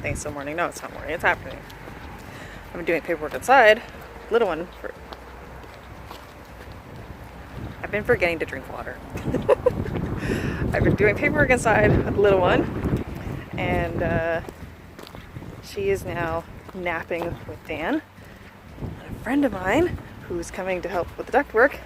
think it's still morning. No, it's not morning. It's afternoon. I've been doing paperwork inside. Little one. I've been forgetting to drink water. I've been doing paperwork inside with the little one. And she is now napping with Dan. And a friend of mine who's coming to help with the ductwork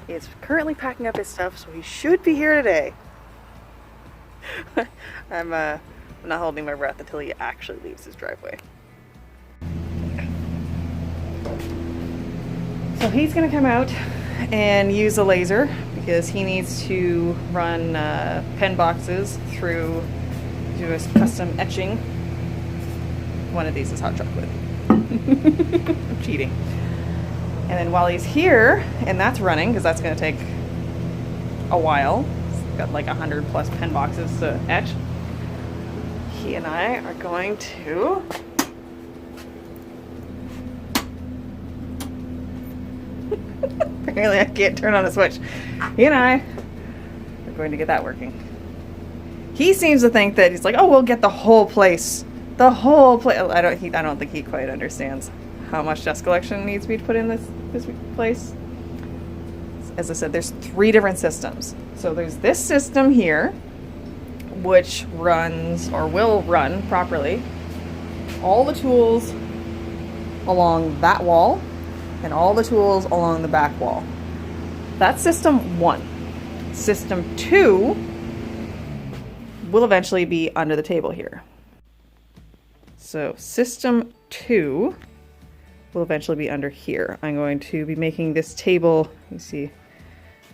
is currently packing up his stuff, so he should be here today. I'm not holding my breath until he actually leaves his driveway. So he's gonna come out and use a laser because he needs to run pen boxes through to a custom etching. One of these is hot chocolate. I'm cheating. And then while he's here, and that's running because that's gonna take a while. It's got like 100+ pen boxes to etch. He and I are going to apparently I can't turn on a switch. He and I are going to get that working. He seems to think that he's like, oh, we'll get the whole place. The whole place. I don't think he quite understands how much dust collection needs to be put in this place. As I said, there's 3 different systems. So there's this system here, which runs or will run properly all the tools along that wall and all the tools along the back wall. That's system 1. System 2 will eventually be under the table here. So system 2 will eventually be under here. I'm going to be making this table, you see,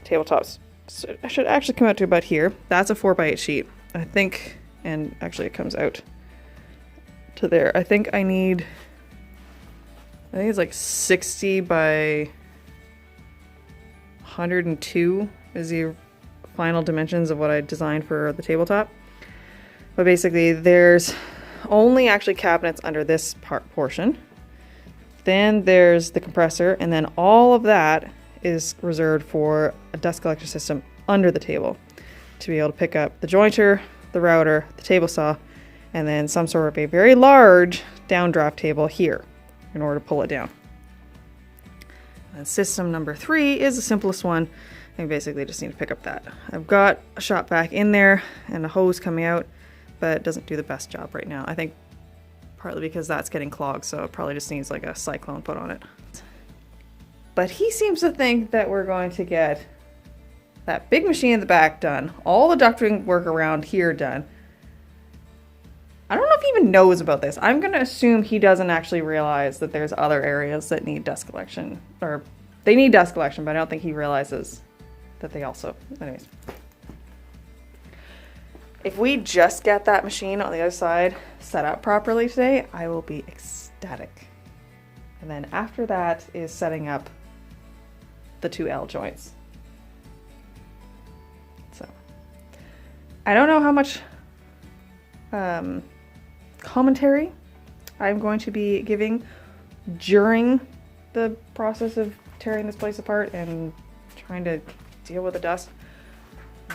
tabletops. So I should actually come out to about here. That's a 4x8 sheet. I think, and actually it comes out to there. I think it's like 60 by 102 is the final dimensions of what I designed for the tabletop. But basically there's only actually cabinets under this portion. Then there's the compressor, and then all of that is reserved for a dust collector system under the table to be able to pick up the jointer, the router, the table saw, and then some sort of a very large downdraft table here in order to pull it down. And system number 3 is the simplest one. I basically just need to pick up that. I've got a shop vac in there and a hose coming out, but it doesn't do the best job right now. I think partly because that's getting clogged, so it probably just needs like a cyclone put on it. But he seems to think that we're going to get that big machine in the back done, all the ducting work around here done. I don't know if he even knows about this. I'm going to assume he doesn't actually realize that there's other areas that need dust collection, or they need dust collection, but I don't think he realizes that they also, anyways. If we just get that machine on the other side set up properly today, I will be ecstatic. And then after that is setting up the 2 L joints. So I don't know how much commentary I'm going to be giving during the process of tearing this place apart and trying to deal with the dust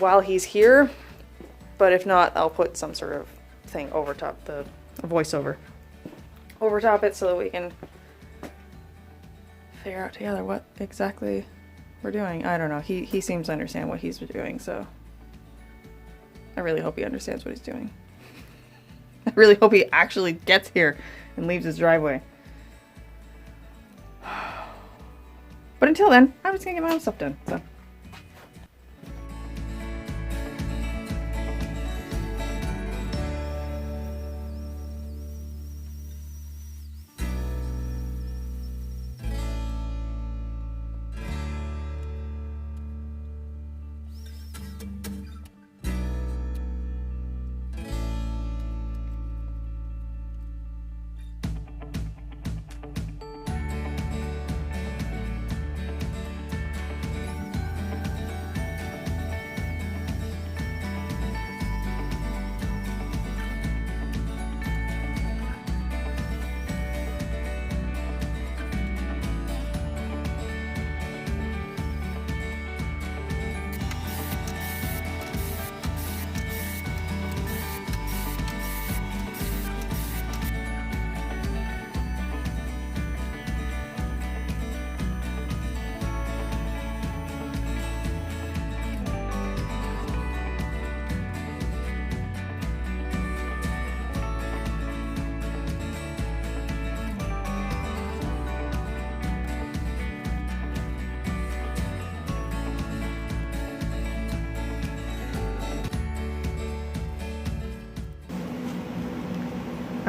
while he's here. But if not, I'll put some sort of thing over top a voiceover over top it so that we can figure out together what exactly we're doing. I don't know. He seems to understand what he's doing, so I really hope he understands what he's doing. I really hope he actually gets here and leaves his driveway. But until then, I'm just gonna get my own stuff done. So.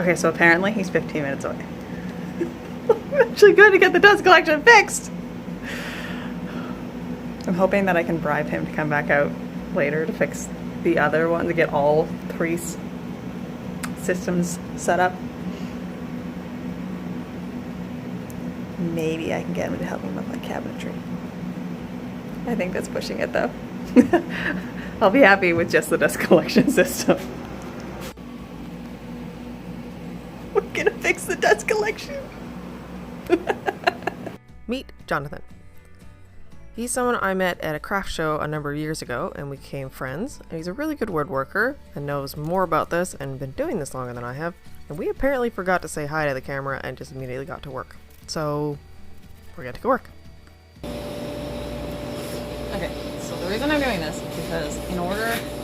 Okay, so apparently he's 15 minutes away. I'm actually going to get the dust collection fixed. I'm hoping that I can bribe him to come back out later to fix the other one, to get all three systems set up. Maybe I can get him to help me with my cabinetry. I think that's pushing it though. I'll be happy with just the dust collection system. We're gonna fix the dust collection. Meet Jonathan. He's someone I met at a craft show a number of years ago and we became friends. And he's a really good woodworker and knows more about this and been doing this longer than I have. And we apparently forgot to say hi to the camera and just immediately got to work. So we're gonna go work. Okay, so the reason I'm doing this is because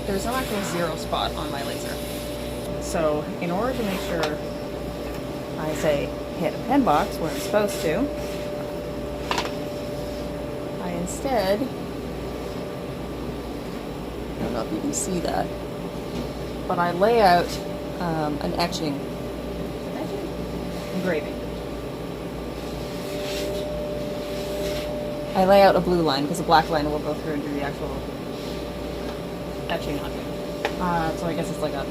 there's no actual zero spot on my laser. So in order to make sure I say hit a pen box where I'm supposed to, I instead, I don't know if you can see that, but I lay out an engraving. I lay out a blue line because a black line will go through and do the actual etching on it. So I guess it's like a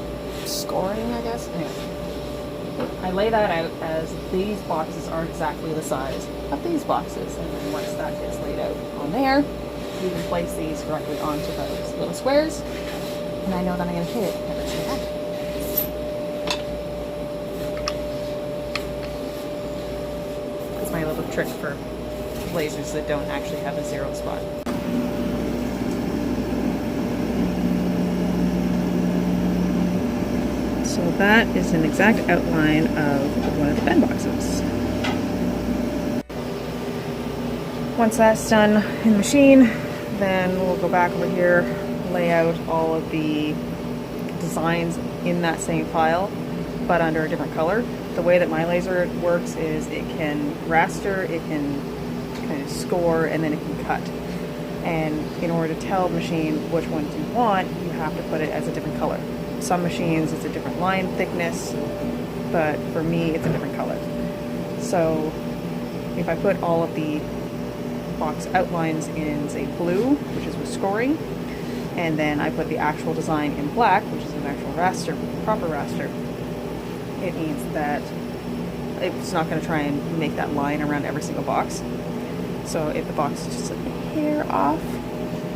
scoring, I guess. Anyway, I lay that out as these boxes are exactly the size of these boxes, and then once that gets laid out on there, you can place these directly onto those little squares, and I know that I'm going to hit it every single time. It's my little trick for lasers that don't actually have a zero spot. So that is an exact outline of one of the pen boxes. Once that's done in the machine, then we'll go back over here, lay out all of the designs in that same file, but under a different color. The way that my laser works is it can raster, it can kind of score, and then it can cut. And in order to tell the machine which ones you want, you have to put it as a different color. Some machines it's a different line thickness, but for me it's a different color. So if I put all of the box outlines in, say, blue, which is with scoring, and then I put the actual design in black, which is an actual raster, proper raster, it means that it's not going to try and make that line around every single box. So if the box is just a hair off,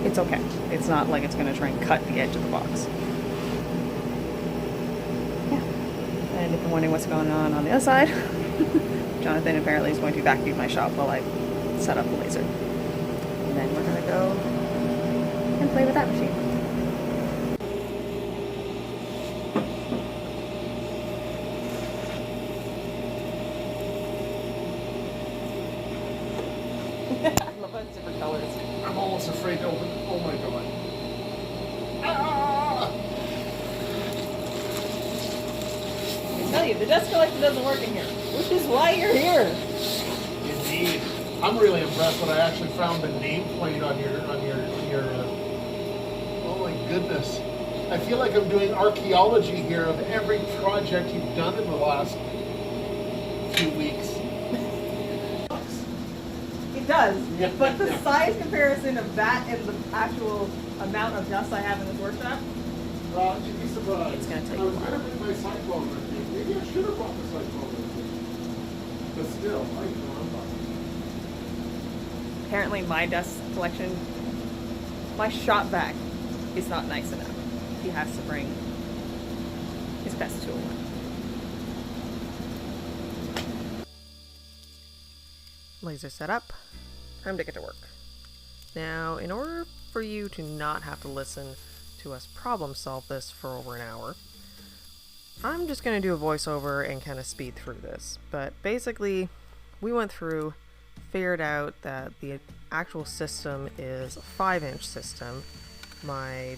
it's okay. It's not like it's going to try and cut the edge of the box. Yeah. And if you're wondering what's going on the other side, Jonathan apparently is going to vacuum my shop while I set up the laser. And then we're going to go and play with that machine. I love how it's different colors. I'm almost afraid to open. Oh my god. Ah! I tell you, the dust collector doesn't work in here, which is why you're here. Indeed. I'm really impressed that I actually found the nameplate on your oh my goodness. I feel like I'm doing archaeology here of every project you've done in the last few weeks. It does, Yeah. but the size comparison of that and the actual amount of dust I have in this workshop, You'd be surprised. It's gonna take I was a while. gonna bring my cyclone with me. Maybe I should have brought the cyclone with me. But still, I know I'm not. apparently my dust collection, my shop vac is not nice enough. He has to bring his best tool in. Laser set up, time to get to work. Now, in order for you to not have to listen to us problem solve this for over an hour, I'm just going to do a voiceover and kind of speed through this. But basically, we went through, figured out that the actual system is a 5-inch system. My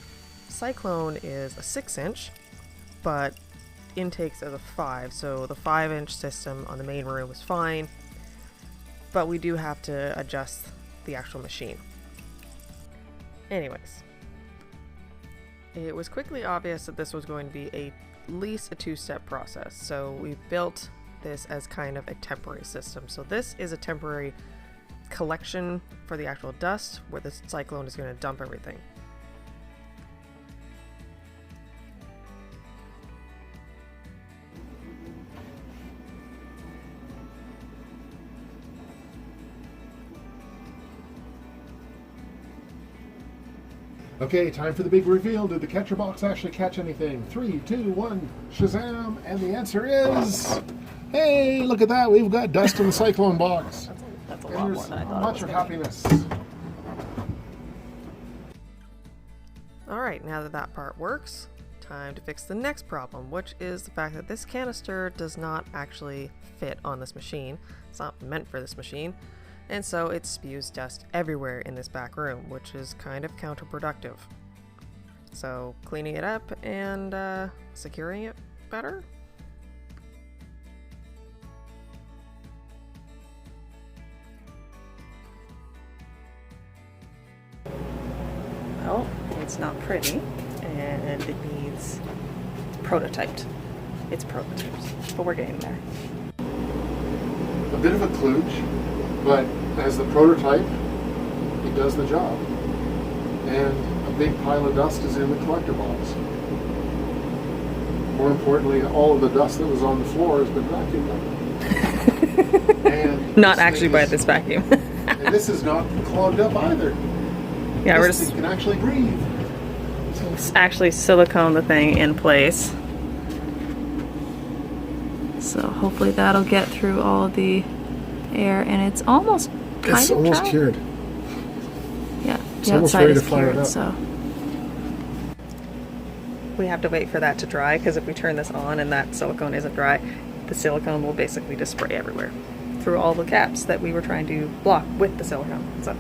Cyclone is a 6-inch, but intakes as a 5, so the 5-inch system on the main room is fine, but we do have to adjust the actual machine. Anyways, it was quickly obvious that this was going to be a least a two-step process. So we built this as kind of a temporary system. So this is a temporary collection for the actual dust where the cyclone is going to dump everything. Okay, time for the big reveal. Did the catcher box actually catch anything? 3, 2, 1, Shazam! And the answer is, hey, look at that. We've got dust in the cyclone box. That's a lot more than I thought. Much of happiness. Alright, now that that part works, time to fix the next problem, which is the fact that this canister does not actually fit on this machine. It's not meant for this machine. And so it spews dust everywhere in this back room, which is kind of counterproductive. So cleaning it up and securing it better. Well, it's not pretty and it needs prototyped. It's prototypes, but we're getting there. A bit of a kludge, but as the prototype, it does the job. And a big pile of dust is in the collector box. More importantly, all of the dust that was on the floor has been vacuumed up. And not actually by this vacuum. And this is not clogged up either. Yeah, this thing can actually breathe. Let's actually silicone the thing in place. So hopefully that'll get through all of the air, and it's almost It's almost cured. Yeah, It's the almost outside ready is to fire it cured, up. so we have to wait for that to dry, because if we turn this on and that silicone isn't dry, the silicone will basically just spray everywhere through all the gaps that we were trying to block with the silicone. So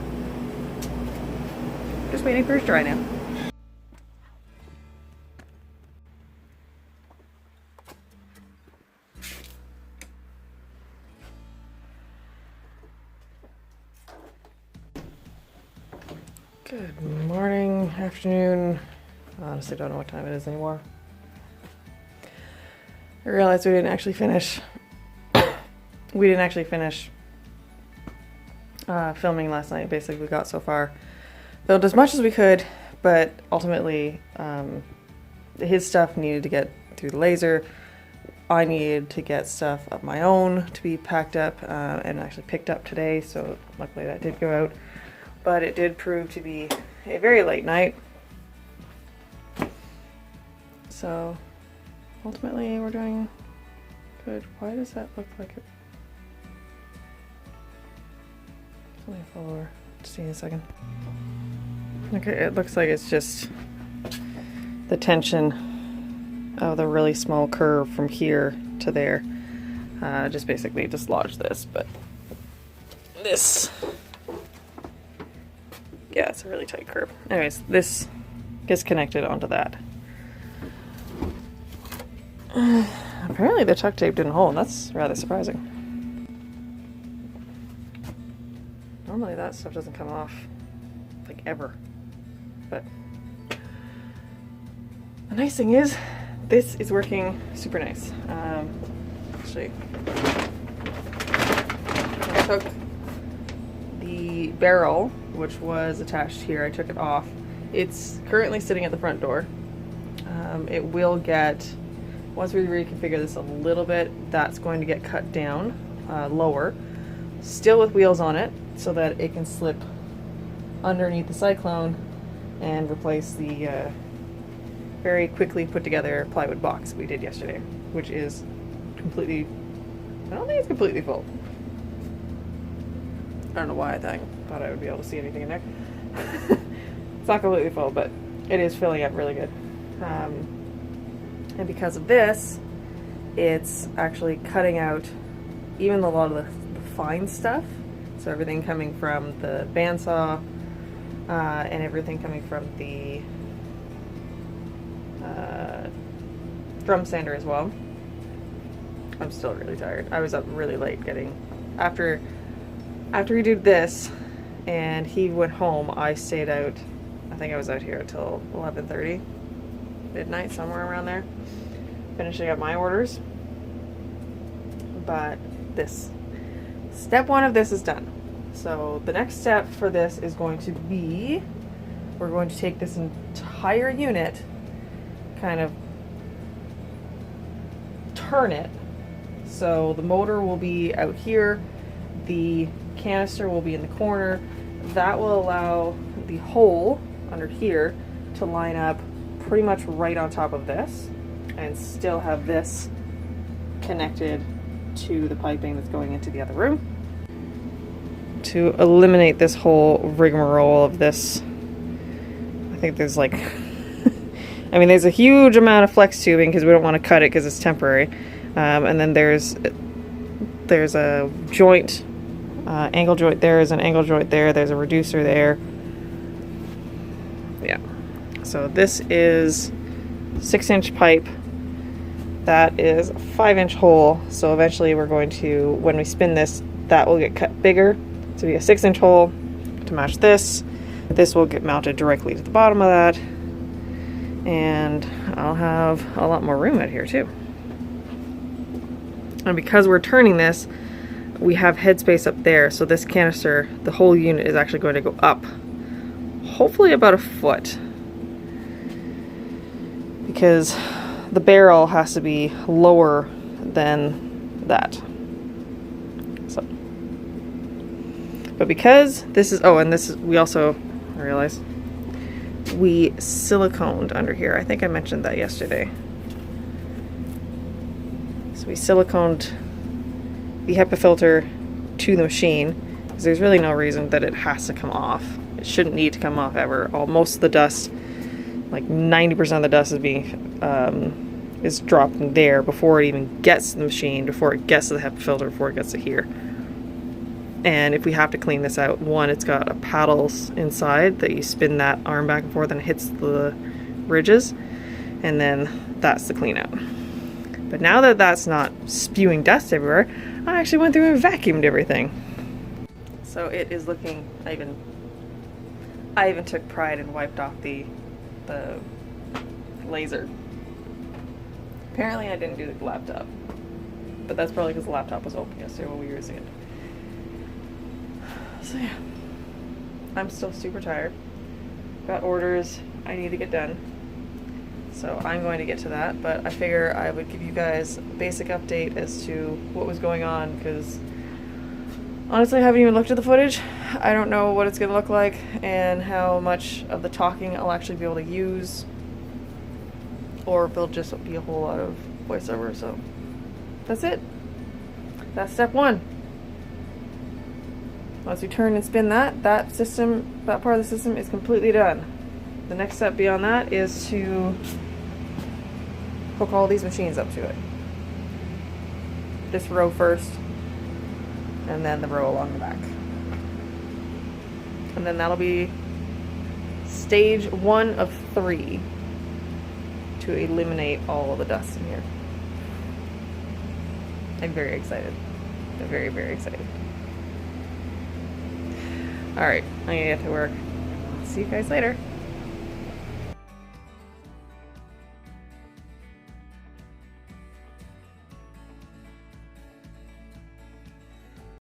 just waiting for it to dry now. Good morning, afternoon. I honestly don't know what time it is anymore. I realized we didn't actually finish. Filming last night. Basically, we got so far, filmed as much as we could, but ultimately, his stuff needed to get through the laser. I needed to get stuff of my own to be packed up and actually picked up today. So luckily that did go out. But it did prove to be a very late night. So ultimately we're doing good. Why does that look like it? Let me follow. See in a second. Okay, it looks like it's just the tension of the really small curve from here to there. Just basically dislodged this, but this. Yeah, it's a really tight curve. Anyways, this gets connected onto that. Apparently the tuck tape didn't hold. That's rather surprising. Normally that stuff doesn't come off, like, ever. But the nice thing is, this is working super nice. Actually, I took the barrel, which was attached here, I took it off. It's currently sitting at the front door. It will get, once we reconfigure this a little bit, that's going to get cut down lower, still with wheels on it, so that it can slip underneath the Cyclone and replace the very quickly put together plywood box we did yesterday, which is completely, I don't think it's completely full. I don't know why I thought I would be able to see anything in there. It's not completely full, but it is filling up really good. And because of this, it's actually cutting out even a lot of the fine stuff. So everything coming from the bandsaw and everything coming from the drum sander as well. I'm still really tired. I was up really late getting, after we did this and he went home, I stayed out, I think I was out here until 11:30, midnight, somewhere around there. finishing up my orders. But this, step one of this is done. So the next step for this is going to be, we're going to take this entire unit, kind of turn it. So the motor will be out here, the canister will be in the corner. That will allow the hole under here to line up pretty much right on top of this and still have this connected to the piping that's going into the other room. To eliminate this whole rigmarole of this, I think there's like, I mean, there's a huge amount of flex tubing because we don't want to cut it because it's temporary. And then there's a joint, angle joint there, is an angle joint there, there's a reducer there. Yeah. So this is 6-inch pipe. That is a 5-inch hole. So eventually we're going to, when we spin this, that will get cut bigger to be a 6-inch hole to match this. This will get mounted directly to the bottom of that. And I'll have a lot more room out here too. And because we're turning this, we have headspace up there. So this canister, the whole unit is actually going to go up, hopefully about a foot. Because the barrel has to be lower than that. So, but because this is, oh, and this is, we also, I realized, we siliconed under here. I think I mentioned that yesterday. So we siliconed the HEPA filter to the machine because there's really no reason that it has to come off. It shouldn't need to come off ever. Most of the dust, like 90% of the dust is dropping there before it even gets to the machine, before it gets to the HEPA filter, before it gets to here. And if we have to clean this out, one, it's got a paddles inside that you spin that arm back and forth and it hits the ridges, and then that's the clean out. But now that that's not spewing dust everywhere, I actually went through and vacuumed everything. So it is looking, I even took pride and wiped off the laser. Apparently I didn't do the laptop, but that's probably because the laptop was open yesterday when we were using it. So yeah, I'm still super tired. Got orders I need to get done. So I'm going to get to that, but I figure I would give you guys a basic update as to what was going on, because honestly I haven't even looked at the footage. I don't know what it's going to look like and how much of the talking I'll actually be able to use, or if there'll just be a whole lot of voiceover. So that's it. That's step one. Once we turn and spin that part of the system is completely done. The next step beyond that is to hook all these machines up to it. This row first, and then the row along the back. And then that'll be stage 1 of 3 to eliminate all the dust in here. I'm very excited. I'm very, very excited. Alright, I'm gonna get to work. See you guys later.